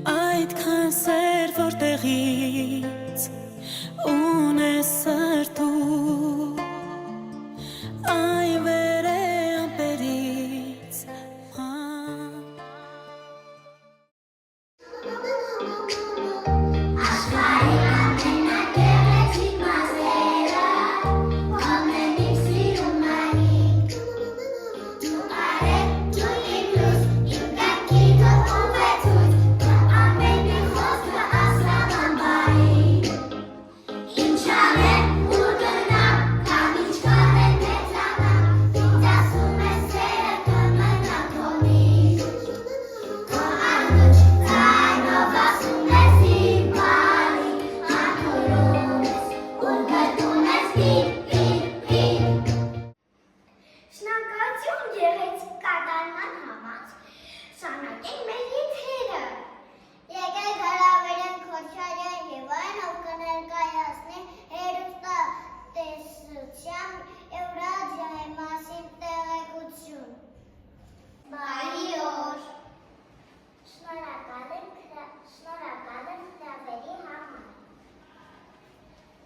Այդքան սեր որտեղից ունես սրտու այ վեր է ամպերից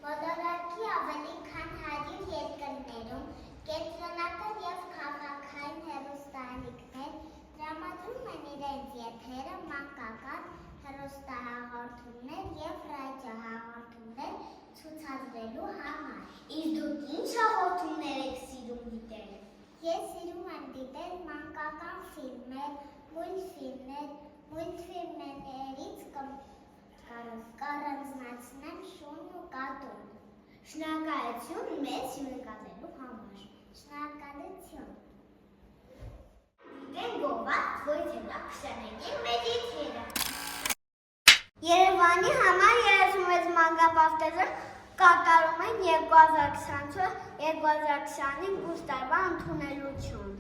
Մոլորակի ավելի քան 100 երկրներում կենտրոնական և քաղաքային հեռուստաալիքներ տրամադրում են իրենց եթերը մանկական հեռուստահաղորդումներ և ռադիոհաղորդումներ ցուցադրելու համար։ Իսկ դուք ինչ հաղորդումներ եք սիրում դիտել։ Ես սիրում եմ դիտել մանկական ֆիլմեր, մուլտֆիլմերից կառանձնացնեմ շունն ու կատուն։ Շնորհակալություն մեծ հյուրընկալելու համար։ Շնորհակալություն։ Դեն գովված ոյթելա կշանեկեն մեր եթերը։ Երևանի համար 36 մանկապարտեզը կատարում են 2024-2025 բուժ տարվա ընդունելություն։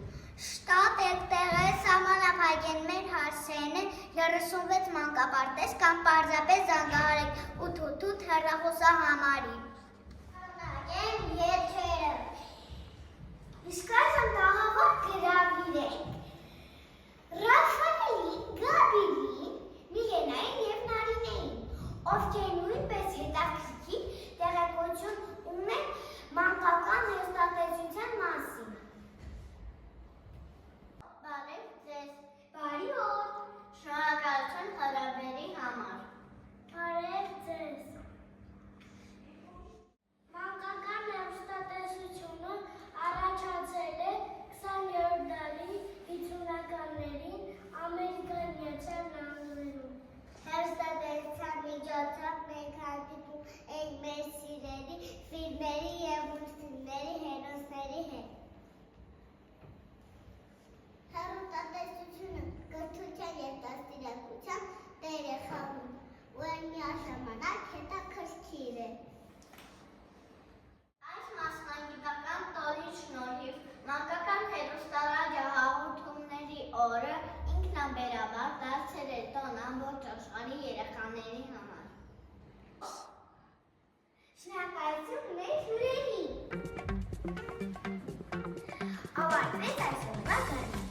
Շտապ եկտեղը սահմանափակեն մեր հարսերն 36 մանկապարտեզ կամ պարզապես զանգահարեք 888 հեռախոսահամարին։ Շնորհակալ եթերը։ Իսկ այժմ տաղավար գրավիրենք Ռաֆայելի, Գաբրիելին, Միլենային և Նարինեին, ովքեր նույնպես հետաքրքիր տեղեկություն ունեն մանկական հեռուստատեսության մասին։ Բարև ձեզ։ Բարի օր։ Շնորհակալություն հրավերի համար։ Բարև ձեզ։ Մանկական հեռուստատեսությունը առաջացել է 20-րդ դարի 50-ականներին Ամերիկայի Միացյալ Նահանգներում։ Հեռուստատեսության միջոցով մենք հանդիպում ենք մեր սիրելի ֆիլմերի և մուլտֆիլմերի հերոսների հետ։ Հեռուստատեսությունը կրթության և դաստիարակության դեր է խաղում, որ միաժամանակ հետաքրքիր է։ Այս մասնագիտական տոնի շնորհիվ մանկական հեռուստարադիոհաղորդումների օրը ինքնաբերաբար դարձել է տոն ամբողջ աշխարհի երեխաների համար։ Շնորհակալություն մեր հյուրերին։ Ավարտվեց այսօրվա գարնանը։